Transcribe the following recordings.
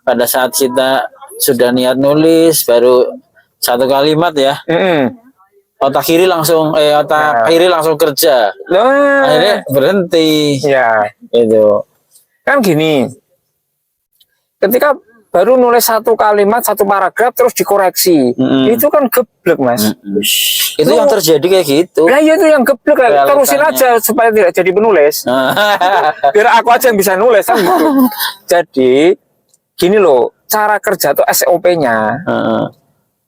pada saat kita sudah niat nulis baru satu kalimat ya, otak kiri langsung kiri langsung kerja, akhirnya berhenti. Ya, Itu kan gini. Ketika baru nulis satu kalimat, satu paragraf terus dikoreksi, itu kan geblek, Mas. itu yang terjadi kayak gitu. Nah, itu yang geblek. Terusin aja supaya tidak jadi penulis. Biar aku aja yang bisa nulis kan gitu. Jadi gini loh, cara kerja tuh SOP-nya.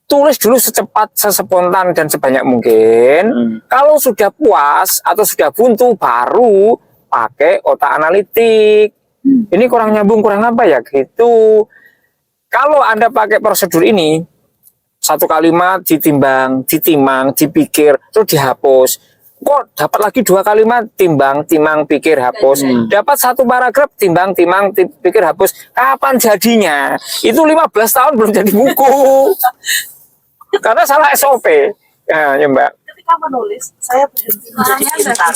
Tulis dulu secepat, sespontan dan sebanyak mungkin. Kalau sudah puas atau sudah buntu, baru pakai otak analitik. Ini kurang nyambung, kurang apa ya gitu. Kalau Anda pakai prosedur ini, satu kalimat ditimbang, ditimang, dipikir, terus dihapus. Kok dapat lagi dua kalimat, timbang, timang, pikir, hapus. Dapat satu paragraf, timbang, timang, pikir, hapus. Kapan jadinya? Itu 15 tahun belum jadi buku. Karena salah SOP. Ya, Mbak. Ketika menulis, saya berhenti menjadi pintar.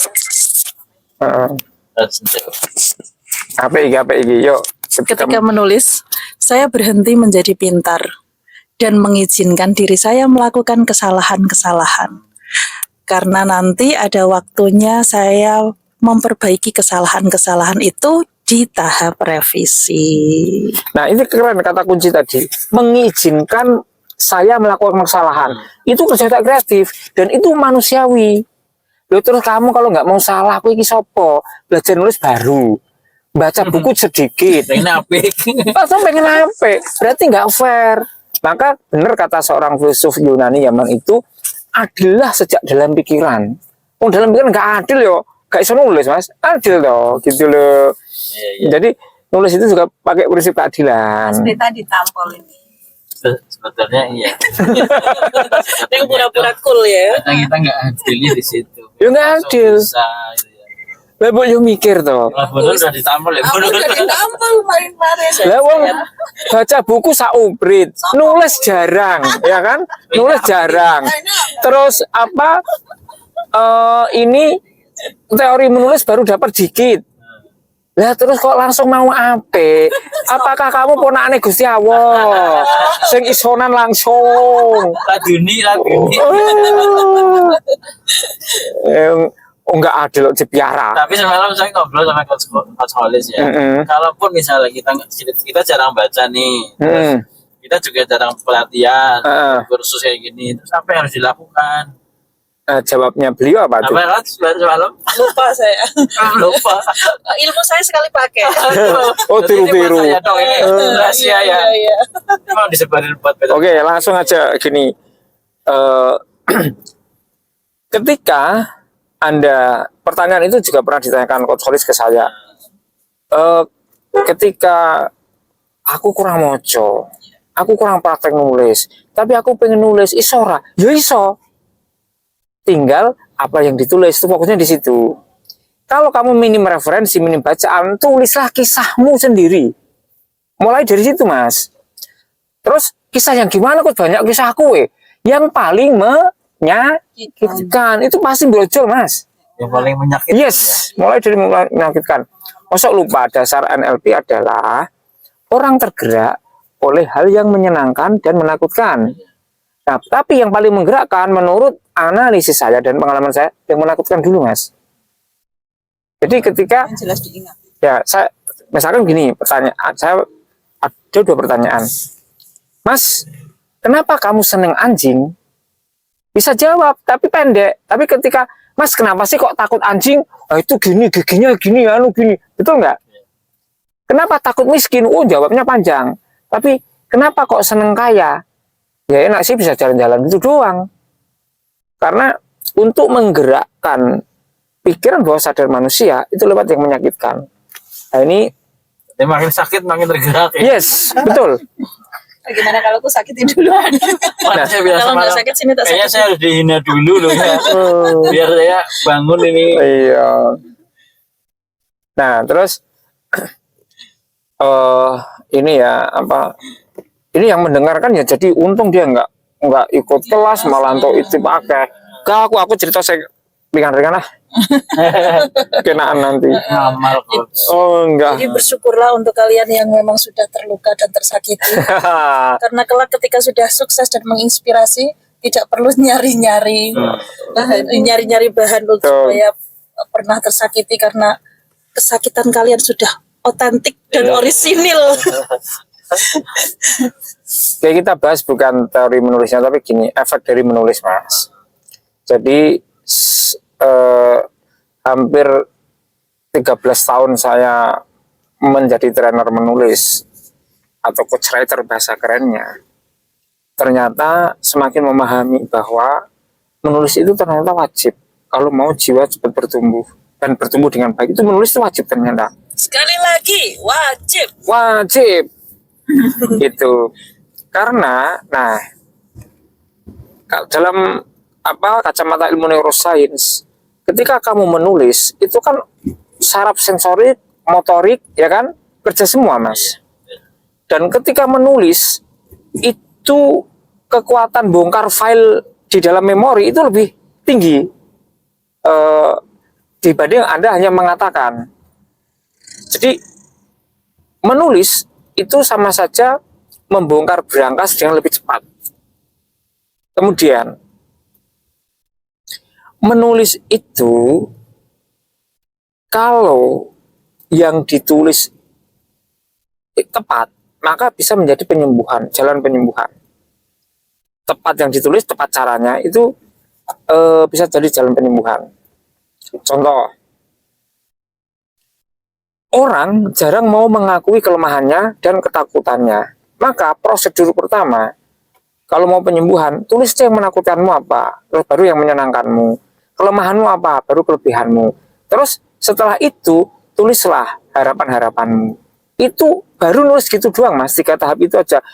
Apa iki, yuk. Ketika menulis, saya berhenti menjadi pintar dan mengizinkan diri saya melakukan kesalahan-kesalahan. Karena nanti ada waktunya saya memperbaiki kesalahan-kesalahan itu di tahap revisi. Nah, ini keren kata kunci tadi. Mengizinkan saya melakukan kesalahan. Itu kerja tak kreatif dan itu manusiawi. Loh, terus kamu kalau nggak mau salah, aku iki sopo? Belajar nulis baru. Baca buku sedikit. Pengen apik. Atau pengen apa? Berarti nggak fair. Maka benar kata seorang filsuf Yunani zaman itu, adillah sejak dalam pikiran. Oh, dalam pikiran nggak adil yo, nggak bisa nulis, Mas. Adil toh, gitu loh. Jadi nulis itu juga pakai prinsip keadilan. Seperti ditampol ini. Sebetulnya iya. Yang pura-pura cool ya. Kita nggak adilnya di situ. Ya nggak adil. Susah, gitu ya. Lah bu yo mikir toh. Lah bener udah ditampol ya. Aku udah ditampol kemarin-kemarin. Lah wong baca buku saubrit, nulis jarang, ya kan? Nulis jarang. Terus apa? Ini teori menulis baru dapat dikit. Lah terus kok langsung mau ape? Apakah kamu ponakane Gusti Allah? Sing isonan langsung. Laduni. Oh enggak adil dipiara. Tapi semalam saya ngobrol sama Coach Holis ya. Kalaupun misalnya kita jarang baca nih, terus kita juga jarang pelatihan, kursus kayak gini, terus apa yang harus dilakukan? Jawabnya beliau apa tuh? Apa kan semalam? Lupa saya. Lupa. Ilmu saya sekali pakai. Oh tiru-tiru. Ya dong ini rahasia ya. Mau disebarin buat Oke, langsung aja gini. Ketika Anda, pertanyaan itu juga pernah ditanyakan Coach Holis ke saya. Ketika aku kurang moco, aku kurang praktek nulis, tapi aku pengen nulis isora, ya iso. Tinggal apa yang ditulis itu fokusnya di situ. Kalau kamu minim referensi, minim bacaan, tulislah kisahmu sendiri. Mulai dari situ, Mas. Terus kisah yang gimana kok banyak kisah aku yang paling menyakitkan itu pasti brojol, Mas. Yang paling menyakitkan. Yes, mulai dari menyakitkan. Masuk lupa dasar NLP adalah orang tergerak oleh hal yang menyenangkan dan menakutkan. Nah, tapi yang paling menggerakkan menurut analisis saya dan pengalaman saya yang menakutkan dulu, Mas. Jadi ketika Yang jelas diingat. ya saya misalkan gini, pertanyaan saya ada dua pertanyaan. Mas, kenapa kamu seneng anjing? Bisa jawab, tapi pendek. Tapi ketika, Mas, kenapa sih kok takut anjing? Nah, itu gini, giginya gini, gini. Betul nggak? Kenapa takut miskin? Oh, jawabnya panjang. Tapi kenapa kok seneng kaya? Ya enak sih bisa jalan-jalan itu doang. Karena untuk menggerakkan pikiran bawah sadar manusia itu lewat yang menyakitkan. Nah ini makin sakit makin tergerak ya. Yes, betul. Gimana kalau aku sakitin duluan? Saya biasa Kalau nggak sakit sini tak kayaknya sakit. saya harus dihina dulu loh ya. Biar saya bangun ini. Iya. Nah terus ini ya apa? Ini yang mendengarkan ya jadi untung dia nggak ikut kelas malah untuk itu pakai. Aku cerita saya ringan-ringan lah. Kenaan nanti. Ngamal kok. Oh enggak. Jadi bersyukurlah untuk kalian yang memang sudah terluka dan tersakiti. Karena kelak ketika sudah sukses dan menginspirasi, tidak perlu nyari-nyari bahan untuk supaya pernah tersakiti, karena kesakitan kalian sudah otentik dan orisinil. Oke, kita bahas bukan teori menulisnya, tapi gini, efek dari menulis, Mas. Jadi hampir 13 tahun saya menjadi trainer menulis atau coach writer bahasa kerennya. Ternyata semakin memahami bahwa menulis itu ternyata wajib. Kalau mau jiwa cepat bertumbuh dan bertumbuh dengan baik, itu menulis itu wajib ternyata. Sekali lagi, wajib. Wajib. Gitu. Karena, nah, dalam kacamata ilmu neuroscience, ketika kamu menulis itu kan saraf sensorik, motorik, ya kan, kerja semua, Mas. Dan ketika menulis itu kekuatan bongkar file di dalam memori itu lebih tinggi dibanding Anda hanya mengatakan. Jadi menulis itu sama saja membongkar berangkas dengan lebih cepat. Kemudian menulis itu kalau yang ditulis tepat, maka bisa menjadi penyembuhan, jalan penyembuhan. Tepat yang ditulis, tepat caranya, itu bisa jadi jalan penyembuhan. Contoh, orang jarang mau mengakui kelemahannya dan ketakutannya. Maka prosedur pertama, kalau mau penyembuhan, tulis yang menakutkanmu apa, terus baru yang menyenangkanmu. Kelemahanmu apa, baru kelebihanmu. Terus setelah itu, tulislah harapan-harapanmu. Itu baru nulis gitu doang, Mas. 3 tahap itu aja.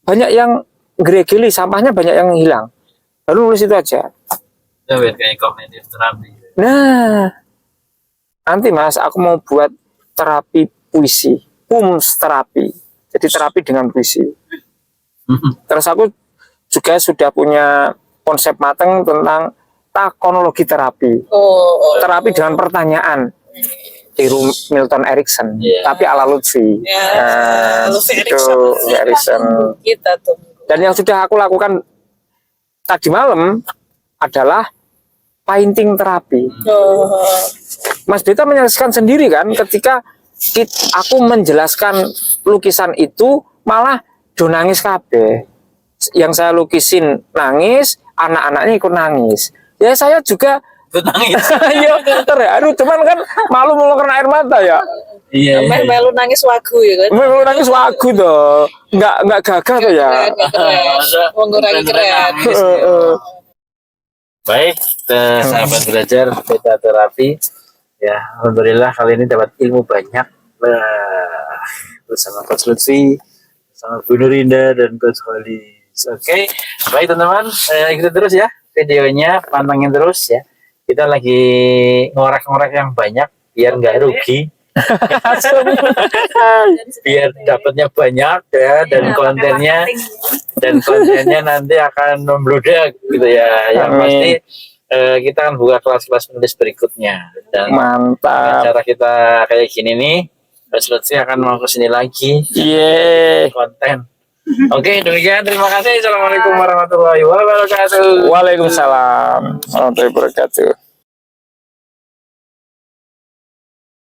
Banyak yang geregeli, sampahnya banyak yang hilang. Baru nulis itu aja. Ya, kayak kognitif terapi. Nah, nanti, Mas, aku mau buat terapi puisi. Pums terapi. Jadi terapi dengan puisi. Terus aku juga sudah punya konsep matang tentang takonologi terapi. Terapi dengan pertanyaan. Tiru Milton Erickson, tapi ala Lutfi. Lutfi Erickson. Kita tunggu. Dan yang sudah aku lakukan tadi malam adalah painting terapi. Mas Beta menyaksikan sendiri kan, ketika aku menjelaskan lukisan itu malah do nangis kabeh. Yang saya lukisin nangis, anak-anaknya ikut nangis. Ya saya juga nangis. Iya, terharu, cuman kan malu kena air mata ya. Iya. Melu nangis wagu ya kan. Melu nangis wagu toh. Enggak gagah tuh ya. Mengurangi keren. Baik, sahabat belajar beta terapi. Ya, alhamdulillah kali ini dapat ilmu banyak bersama Coach Lutfi, bersama Bu Nurinda dan Coach Holis. Oke, baik teman-teman, ikuti terus ya videonya, pantengin terus ya. Kita lagi ngorek-ngorek yang banyak biar nggak rugi. Biar dapatnya banyak ya, dan kontennya nanti akan membludak gitu ya. Yang pasti kita akan buka kelas-kelas menulis berikutnya, dan mantap. Cara kita kayak gini nih, Coach Lutfi akan mau kesini lagi. Konten. Oke, demikian, terima kasih. Assalamualaikum warahmatullahi wabarakatuh. Waalaikumsalam warahmatullahi wabarakatuh.